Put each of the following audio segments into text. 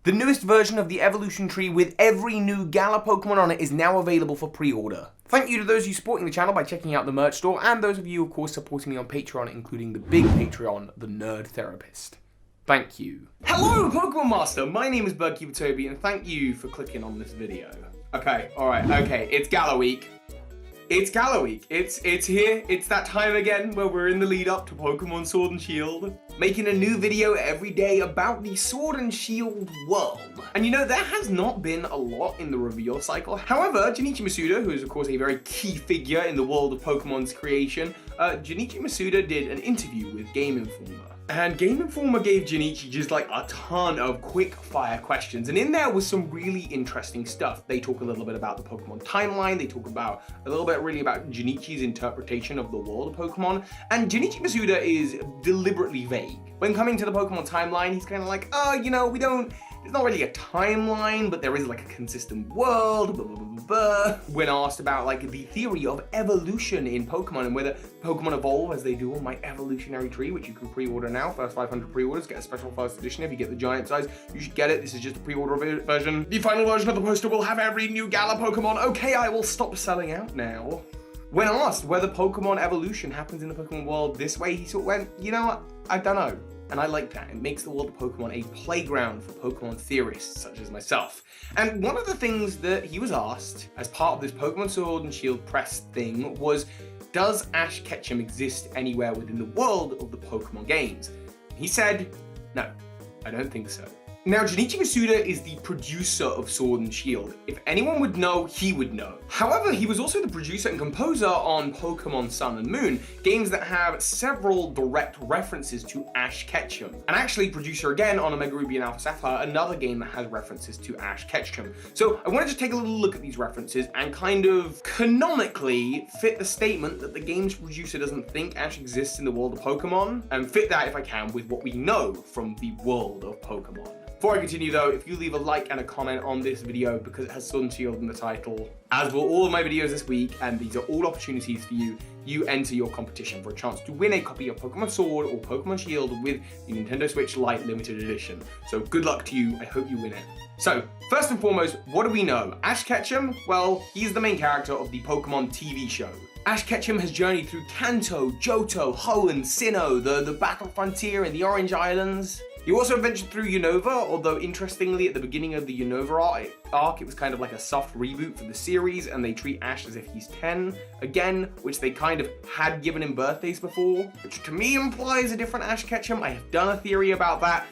The newest version of the evolution tree with every new Gala Pokemon on it is now available for pre-order. Thank you to those of you supporting the channel by checking out the merch store, and those of you, of course, supporting me on Patreon, including the big Patreon, the Nerd Therapist. Thank you. Hello, Pokemon Master! My name is Birdkeeper Toby, and thank you for clicking on this video. Okay, alright, okay, it's Gala Week. It's Gala Week. It's here. It's that time again where we're in the lead up to Pokemon Sword and Shield. Making a new video every day about the Sword and Shield world. And you know, there has not been a lot in the reveal cycle. However, Junichi Masuda, who is of course a very key figure in the world of Pokemon's creation, Junichi Masuda did an interview with Game Informer. And Game Informer gave Junichi just like a ton of quick fire questions, and in there was some really interesting stuff. They talk a little bit about the Pokemon timeline, they talk about a little bit really about Junichi's interpretation of the world of Pokemon, and Junichi Masuda is deliberately vague. When coming to the Pokemon timeline, he's kind of like, oh, you know, there's not really a timeline, but there is like a consistent world, blah, blah, blah, blah. When asked about like the theory of evolution in Pokemon and whether Pokemon evolve as they do on my evolutionary tree, which you can pre-order now, first 500 pre-orders, get a special first edition. If you get the giant size, you should get it. This is just a pre-order version. The final version of the poster will have every new Gala Pokemon. Okay, I will stop selling out now. When asked whether Pokemon evolution happens in the Pokemon world this way, he sort of went, you know what, I don't know. And I like that. It makes the world of Pokemon a playground for Pokemon theorists such as myself. And one of the things that he was asked as part of this Pokemon Sword and Shield press thing was, does Ash Ketchum exist anywhere within the world of the Pokemon games? And he said, no, I don't think so. Now, Junichi Masuda is the producer of Sword and Shield. If anyone would know, he would know. However, he was also the producer and composer on Pokemon Sun and Moon, games that have several direct references to Ash Ketchum. And actually producer again on Omega Ruby and Alpha Sapphire, another game that has references to Ash Ketchum. So I want to just take a little look at these references and kind of canonically fit the statement that the game's producer doesn't think Ash exists in the world of Pokemon, and fit that, if I can, with what we know from the world of Pokemon. Before I continue though, if you leave a like and a comment on this video because it has Sword and Shield in the title, as will all of my videos this week, and these are all opportunities for you, you enter your competition for a chance to win a copy of Pokemon Sword or Pokemon Shield with the Nintendo Switch Lite Limited Edition. So good luck to you, I hope you win it. So, first and foremost, what do we know? Ash Ketchum? Well, he's the main character of the Pokemon TV show. Ash Ketchum has journeyed through Kanto, Johto, Hoenn, Sinnoh, the Battle Frontier and the Orange Islands. He also adventured through Unova, although interestingly at the beginning of the Unova arc, it was kind of like a soft reboot for the series, and they treat Ash as if he's 10, again, which they kind of had given him birthdays before, which to me implies a different Ash Ketchum. I have done a theory about that.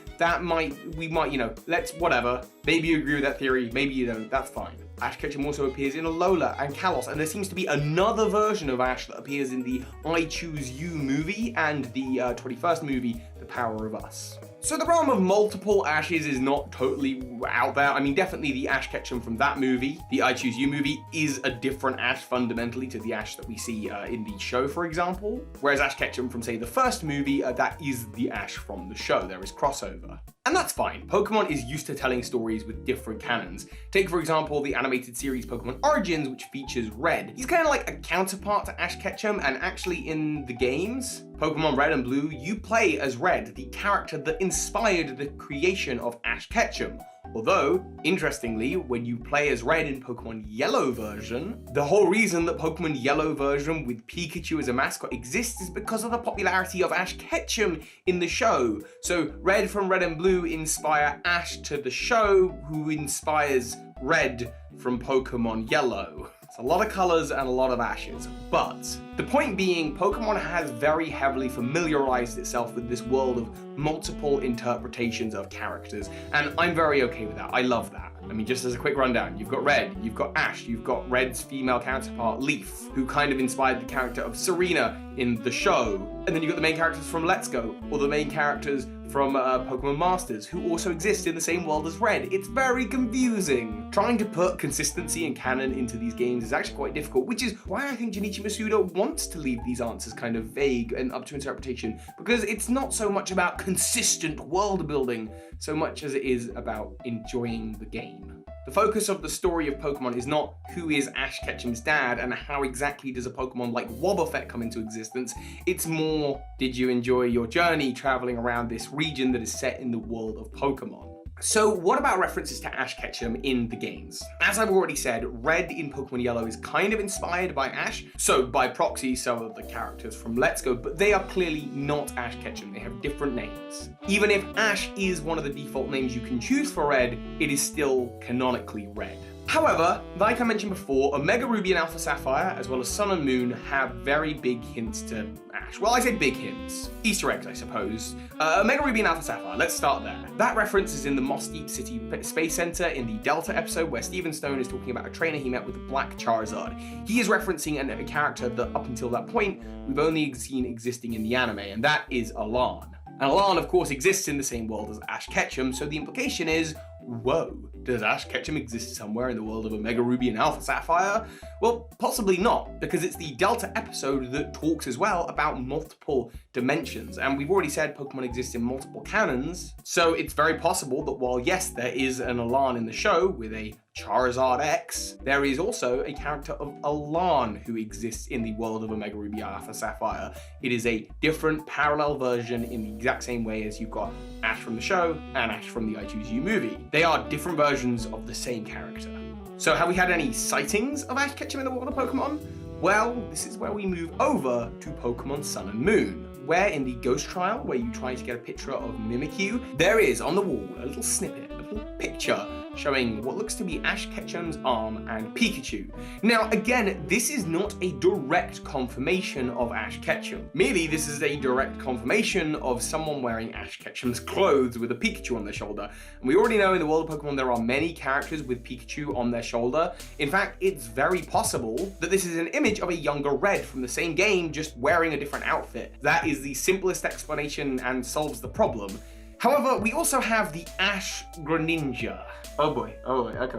We might, you know, whatever. Maybe you agree with that theory, maybe you don't, that's fine. Ash Ketchum also appears in Alola and Kalos, and there seems to be another version of Ash that appears in the I Choose You movie and the 21st movie, The Power of Us. So the realm of multiple Ashes is not totally out there. I mean, definitely the Ash Ketchum from that movie, the I Choose You movie, is a different Ash fundamentally to the Ash that we see in the show, for example. Whereas Ash Ketchum from, say, the first movie, that is the Ash from the show. There is crossover. And that's fine. Pokemon is used to telling stories with different canons. Take, for example, the animated series Pokemon Origins, which features Red. He's kind of like a counterpart to Ash Ketchum, and actually in the games, Pokemon Red and Blue, you play as Red, the character that inspired the creation of Ash Ketchum. Although, interestingly, when you play as Red in Pokemon Yellow version, the whole reason that Pokemon Yellow version with Pikachu as a mascot exists is because of the popularity of Ash Ketchum in the show. So Red from Red and Blue inspire Ash to the show, who inspires Red from Pokemon Yellow. It's a lot of colors and a lot of Ashes, but the point being, Pokemon has very heavily familiarized itself with this world of multiple interpretations of characters, and I'm very okay with that. I love that. I mean, just as a quick rundown, you've got Red, you've got Ash, you've got Red's female counterpart, Leaf, who kind of inspired the character of Serena in the show, and then you've got the main characters from Let's Go, or the main characters from Pokemon Masters, who also exist in the same world as Red. It's very confusing. Trying to put consistency and canon into these games is actually quite difficult, which is why I think Junichi Masuda wants to leave these answers kind of vague and up to interpretation, because it's not so much about consistent world building, so much as it is about enjoying the game. The focus of the story of Pokemon is not who is Ash Ketchum's dad and how exactly does a Pokemon like Wobbuffet come into existence. It's more, did you enjoy your journey traveling around this region that is set in the world of Pokemon? So what about references to Ash Ketchum in the games? As I've already said, Red in Pokemon Yellow is kind of inspired by Ash, so by proxy some of the characters from Let's Go, but they are clearly not Ash Ketchum, they have different names. Even if Ash is one of the default names you can choose for Red, it is still canonically Red. However, like I mentioned before, Omega Ruby and Alpha Sapphire, as well as Sun and Moon, have very big hints to Ash. Well, I said big hints. Easter eggs, I suppose. Omega Ruby and Alpha Sapphire, let's start there. That reference is in the Moss Deep City Space Center in the Delta episode, where Steven Stone is talking about a trainer he met with the Black Charizard. He is referencing a character that, up until that point, we've only seen existing in the anime, and that is Alan. And Alan, of course, exists in the same world as Ash Ketchum, so the implication is, whoa, does Ash Ketchum exist somewhere in the world of Omega Ruby and Alpha Sapphire? Well, possibly not, because it's the Delta episode that talks as well about multiple dimensions, and we've already said Pokemon exist in multiple canons, so it's very possible that while yes, there is an Alan in the show with a Charizard X, there is also a character of Alan who exists in the world of Omega Ruby Alpha Sapphire. It is a different parallel version in the exact same way as you've got Ash from the show and Ash from the I Choose You movie. They are different versions of the same character. So have we had any sightings of Ash Ketchum in the world of Pokemon? Well, this is where we move over to Pokemon Sun and Moon, where in the Ghost Trial, where you try to get a picture of Mimikyu, there is on the wall a little snippet, a little picture showing what looks to be Ash Ketchum's arm and Pikachu. Now again, this is not a direct confirmation of Ash Ketchum. Merely this is a direct confirmation of someone wearing Ash Ketchum's clothes with a Pikachu on their shoulder. And we already know in the world of Pokemon there are many characters with Pikachu on their shoulder. In fact, it's very possible that this is an image of a younger Red from the same game, just wearing a different outfit. That is the simplest explanation and solves the problem. However, we also have the Ash Greninja. Oh boy, okay.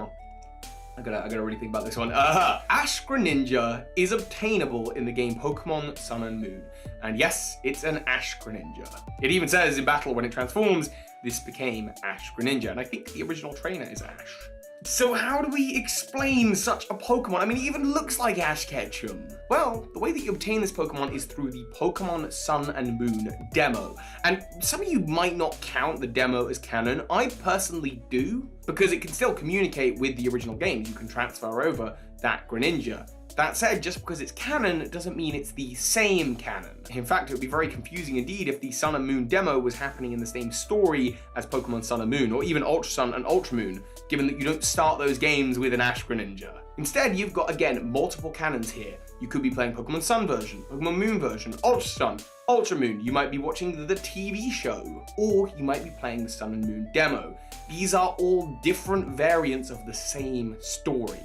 I gotta really think about this one. Ash Greninja is obtainable in the game Pokemon Sun and Moon. And yes, it's an Ash Greninja. It even says in battle when it transforms, this became Ash Greninja. And I think the original trainer is Ash. So how do we explain such a Pokemon? I mean, it even looks like Ash Ketchum. Well, the way that you obtain this Pokemon is through the Pokemon Sun and Moon demo. And some of you might not count the demo as canon. I personally do, because it can still communicate with the original game. You can transfer over that Greninja. That said, just because it's canon doesn't mean it's the same canon. In fact, it would be very confusing indeed if the Sun and Moon demo was happening in the same story as Pokemon Sun and Moon, or even Ultra Sun and Ultra Moon, given that you don't start those games with an Ash Greninja. Instead, you've got, again, multiple canons here. You could be playing Pokemon Sun version, Pokemon Moon version, Ultra Sun, Ultra Moon. You might be watching the TV show, or you might be playing the Sun and Moon demo. These are all different variants of the same story.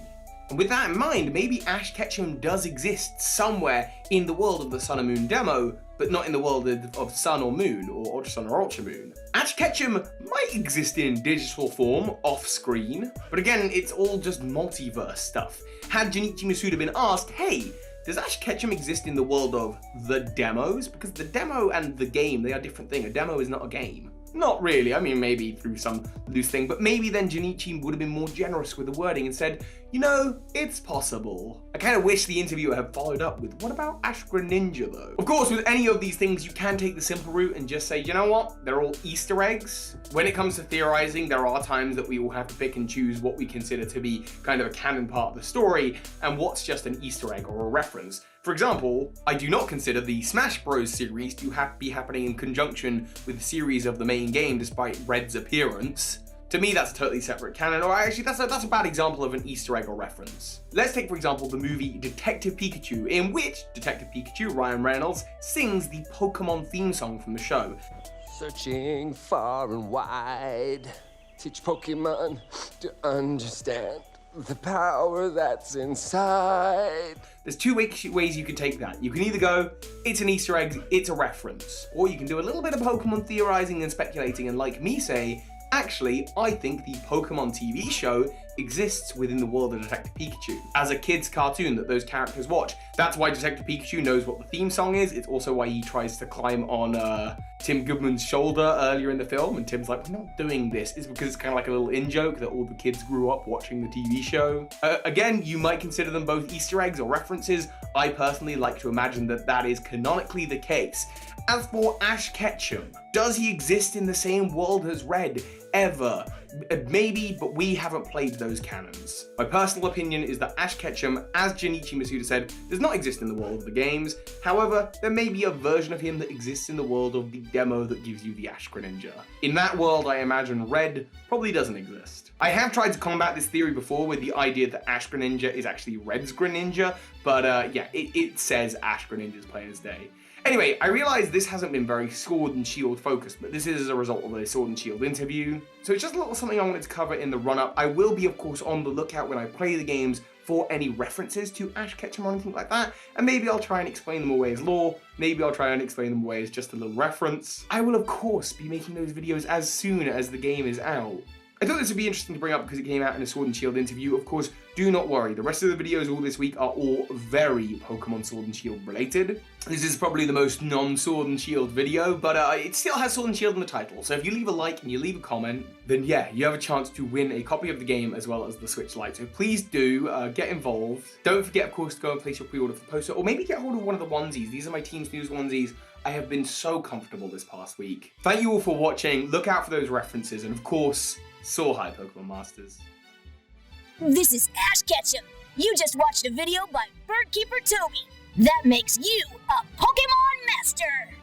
And with that in mind, maybe Ash Ketchum does exist somewhere in the world of the Sun and Moon demo, but not in the world of Sun or Moon, or Ultra Sun or Ultra Moon. Ash Ketchum might exist in digital form, off-screen, but again, it's all just multiverse stuff. Had Junichi Masuda been asked, hey, does Ash Ketchum exist in the world of the demos? Because the demo and the game, they are different things. A demo is not a game. Not really, I mean, maybe through some loose thing, but maybe then Junichi would have been more generous with the wording and said, you know, it's possible. I kind of wish the interviewer had followed up with, what about Ash Greninja though? Of course, with any of these things, you can take the simple route and just say, you know what, they're all Easter eggs. When it comes to theorizing, there are times that we will have to pick and choose what we consider to be kind of a canon part of the story, and what's just an Easter egg or a reference. For example, I do not consider the Smash Bros series to be happening in conjunction with the series of the main game despite Red's appearance. To me, that's a totally separate canon, or actually that's a bad example of an Easter egg or reference. Let's take, for example, the movie Detective Pikachu, in which Detective Pikachu, Ryan Reynolds, sings the Pokemon theme song from the show. Searching far and wide, teach Pokemon to understand the power that's inside. There's two ways you can take that. You can either go, it's an Easter egg, it's a reference. Or you can do a little bit of Pokemon theorizing and speculating and like me say, actually, I think the Pokemon TV show exists within the world of Detective Pikachu as a kid's cartoon that those characters watch. That's why Detective Pikachu knows what the theme song is. It's also why he tries to climb on Tim Goodman's shoulder earlier in the film, and Tim's like, we're not doing this. It's because it's kind of like a little in-joke that all the kids grew up watching the TV show. Again, you might consider them both Easter eggs or references. I personally like to imagine that that is canonically the case. As for Ash Ketchum, does he exist in the same world as Red? ever. Maybe, but we haven't played those canons. My personal opinion is that Ash Ketchum, as Junichi Masuda said, does not exist in the world of the games. However, there may be a version of him that exists in the world of the demo that gives you the Ash Greninja. In that world, I imagine Red probably doesn't exist. I have tried to combat this theory before with the idea that Ash Greninja is actually Red's Greninja, but yeah, it says Ash Greninja's plain as day. Anyway, I realize this hasn't been very Sword and Shield focused, but this is as a result of a Sword and Shield interview. So it's just a little something I wanted to cover in the run-up. I will be, of course, on the lookout when I play the games for any references to Ash Ketchum or anything like that, and maybe I'll try and explain them away as lore, maybe I'll try and explain them away as just a little reference. I will, of course, be making those videos as soon as the game is out. I thought this would be interesting to bring up because it came out in a Sword and Shield interview. Of course, do not worry, the rest of the videos all this week are all very Pokemon Sword and Shield related. This is probably the most non-Sword and Shield video, but it still has Sword and Shield in the title, so if you leave a like and you leave a comment, then yeah, you have a chance to win a copy of the game as well as the Switch Lite. So please do get involved. Don't forget, of course, to go and place your pre-order for the poster, or maybe get hold of one of the onesies. These are my Team Snooze onesies. I have been so comfortable this past week. Thank you all for watching. Look out for those references, and of course, soar high, Pokemon Masters. This is Ash Ketchum. You just watched a video by Birdkeeper Toby. That makes you a Pokemon Master!